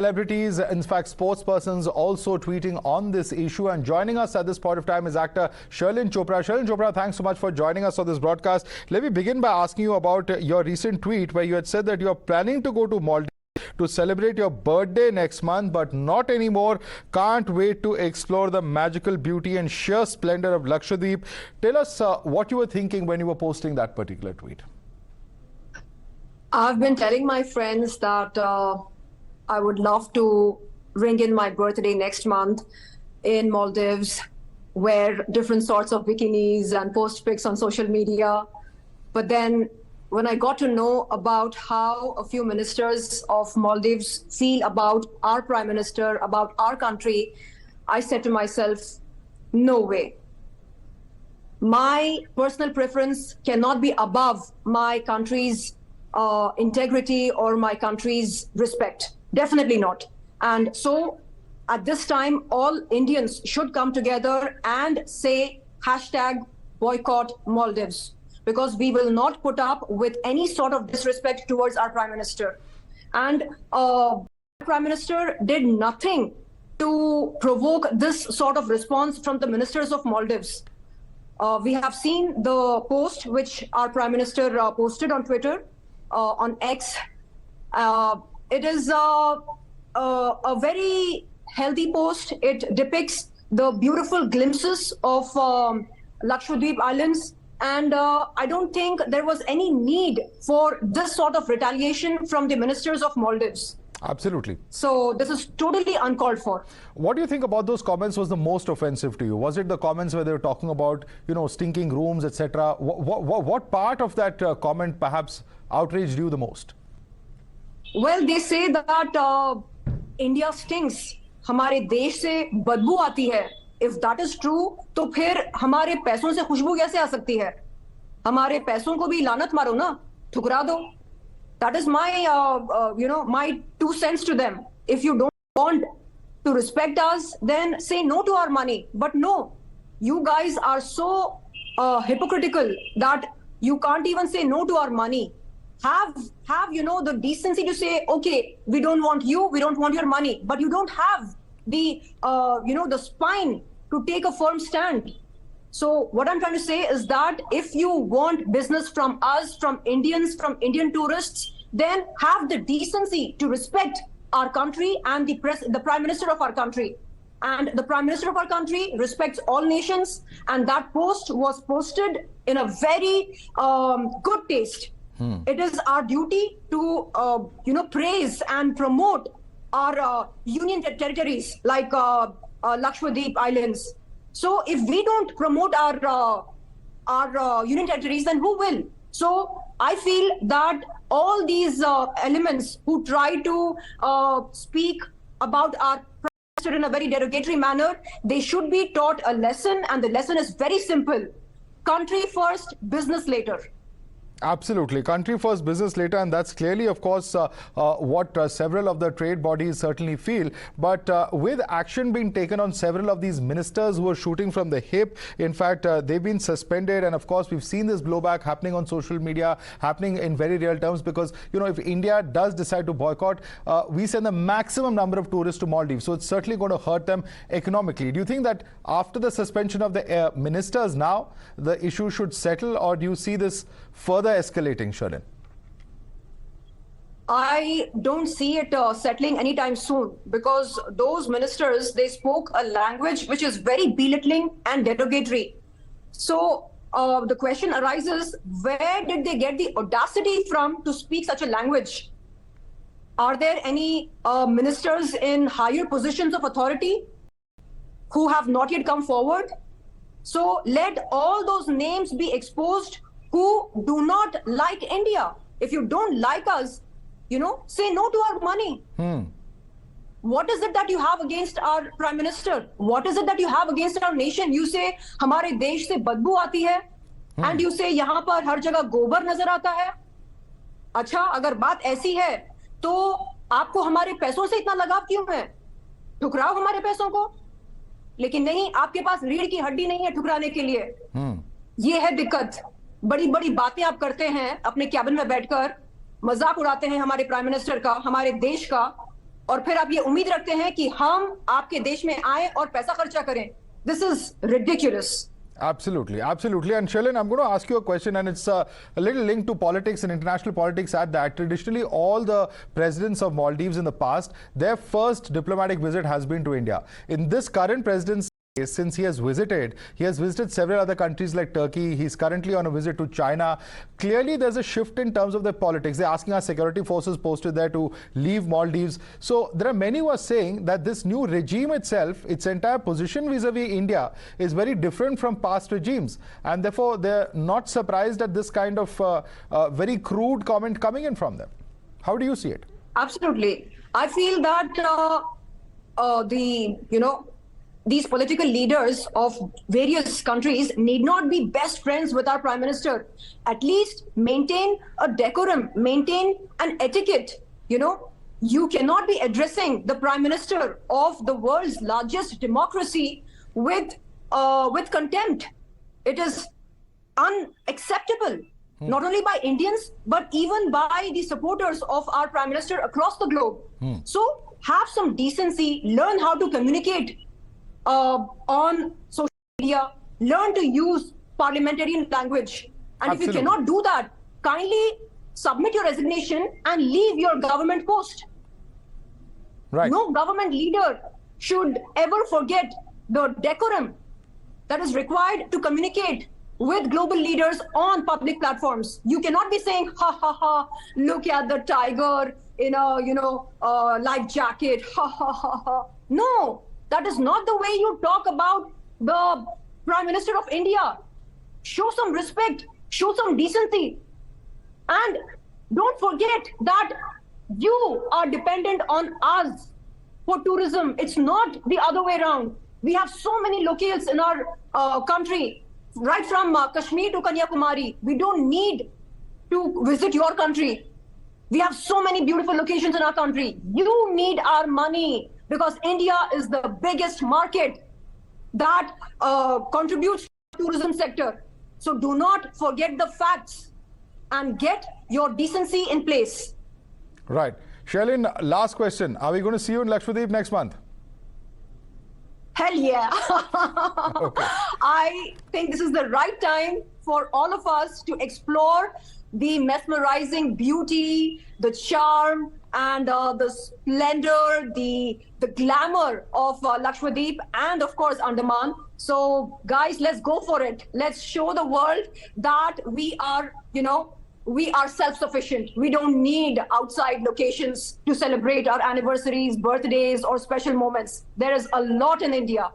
Celebrities, in fact, sports persons also tweeting on this issue. And joining us at this point of time is actor Sherlyn Chopra. Sherlyn Chopra, thanks so much for joining us on this broadcast. Let me begin by asking you about your recent tweet where you had said that you are planning to go to Maldives to celebrate your birthday next month, but not anymore. Can't wait to explore the magical beauty and sheer splendor of Lakshadweep. Tell us what you were thinking when you were posting that particular tweet. I've been telling my friends that I would love to ring in my birthday next month in Maldives, wear different sorts of bikinis and post pics on social media. But then when I got to know about how a few ministers of Maldives feel about our prime minister, about our country, I said to myself, no way. My personal preference cannot be above my country's integrity or my country's respect. Definitely not. And so at this time, all Indians should come together and say hashtag boycott Maldives, because we will not put up with any sort of disrespect towards our prime minister. And prime minister did nothing to provoke this sort of response from the ministers of Maldives. We have seen the post which our prime minister posted on Twitter, on X. It is a very healthy post. It depicts the beautiful glimpses of Lakshadweep Islands. And I don't think there was any need for this sort of retaliation from the ministers of Maldives. Absolutely. So this is totally uncalled for. What do you think about those comments was the most offensive to you? Was it the comments where they were talking about, stinking rooms, etc.? What part of that comment perhaps outraged you the most? Well, they say that India stinks. हमारे देश से बदबू आती है. If that is true, तो फिर हमारे पैसों से खुशबू कैसे आ सकती है? हमारे पैसों को भी लानत मारो ना, ठुकरा दो. That is my, my 2 cents to them. If you don't want to respect us, then say no to our money. But no, you guys are so hypocritical that you can't even say no to our money. Have the decency to say, okay, we don't want you, we don't want your money, but you don't have the the spine to take a firm stand. So what I'm trying to say is that if you want business from us, from Indians, from Indian tourists, then have the decency to respect our country and the prime minister of our country. And the prime minister of our country respects all nations, and that post was posted in a very good taste. It is our duty to, praise and promote our union territories like Lakshadweep Islands. So if we don't promote our union territories, then who will? So I feel that all these elements who try to speak about our prime minister in a very derogatory manner, they should be taught a lesson, and the lesson is very simple. Country first, business later. Absolutely. Country first, business later. And that's clearly, of course, what several of the trade bodies certainly feel. But with action being taken on several of these ministers who are shooting from the hip, in fact, they've been suspended. And of course, we've seen this blowback happening on social media, happening in very real terms, because, if India does decide to boycott, we send the maximum number of tourists to Maldives. So it's certainly going to hurt them economically. Do you think that after the suspension of the ministers now, the issue should settle, or do you see this further escalating, Sherlyn? I don't see it settling anytime soon, because those ministers, they spoke a language which is very belittling and derogatory. So the question arises, where did they get the audacity from to speak such a language? Are there any ministers in higher positions of authority who have not yet come forward? So let all those names be exposed who do not like India. If you don't like us, say no to our money. What is it that you have against our prime minister? What is it that you have against our nation? You say, हमारे देश से बदबू आती है, and you say, यहाँ पर हर जगह गोबर नजर आता है. अच्छा, अगर बात ऐसी है, तो आपको हमारे पैसों से इतना लगाव क्यों है? ठुकराओ हमारे पैसों को. लेकिन नहीं, आपके पास रीढ़ की हड्डी नहीं है ठुकराने के लिए. ये है दिक्कत. बड़ी बड़ी बातें आप करते हैं अपने कैबिन में बैठकर, मजाक उड़ाते हैं हमारे प्राइम मिनिस्टर का, हमारे देश का, और फिर आप ये उम्मीद रखते हैं कि हम आपके देश में आए और पैसा खर्चा करें. This is ridiculous. Absolutely, absolutely. And Sherlyn, I'm going to ask you a question, and it's a little linked to politics and international politics at that. Traditionally, all the presidents of Maldives in the past, their first diplomatic visit has been to India. In this current president's case, since he has visited several other countries like Turkey. He's currently on a visit to China. Clearly, there's a shift in terms of the politics. They're asking our security forces posted there to leave Maldives. So there are many who are saying that this new regime itself, its entire position vis-a-vis India is very different from past regimes. And therefore, they're not surprised at this kind of very crude comment coming in from them. How do you see it? Absolutely. I feel that these political leaders of various countries need not be best friends with our Prime Minister. At least maintain a decorum, maintain an etiquette. You cannot be addressing the Prime Minister of the world's largest democracy with contempt. It is unacceptable, not only by Indians, but even by the supporters of our Prime Minister across the globe. So have some decency, learn how to communicate on social media, learn to use parliamentarian language. And Absolutely. If you cannot do that, kindly submit your resignation and leave your government post. Right. No government leader should ever forget the decorum that is required to communicate with global leaders on public platforms. You cannot be saying, ha ha ha, look at the tiger in a life jacket, ha ha ha ha. No, that is not the way you talk about the Prime Minister of India. Show some respect, show some decency. And don't forget that you are dependent on us for tourism. It's not the other way around. We have so many locales in our country, right from Kashmir to Kanyakumari. We don't need to visit your country. We have so many beautiful locations in our country. You need our money because India is the biggest market that contributes to the tourism sector. So do not forget the facts and get your decency in place. Right. Sherlyn, last question. Are we going to see you in Lakshadweep next month? Hell yeah. Okay. I think this is the right time for all of us to explore the mesmerizing beauty, the charm, and the splendor, the glamour of Lakshadweep and of course Andaman. So guys, let's go for it. Let's show the world that we are, we are self-sufficient. We don't need outside locations to celebrate our anniversaries, birthdays, or special moments. There is a lot in India.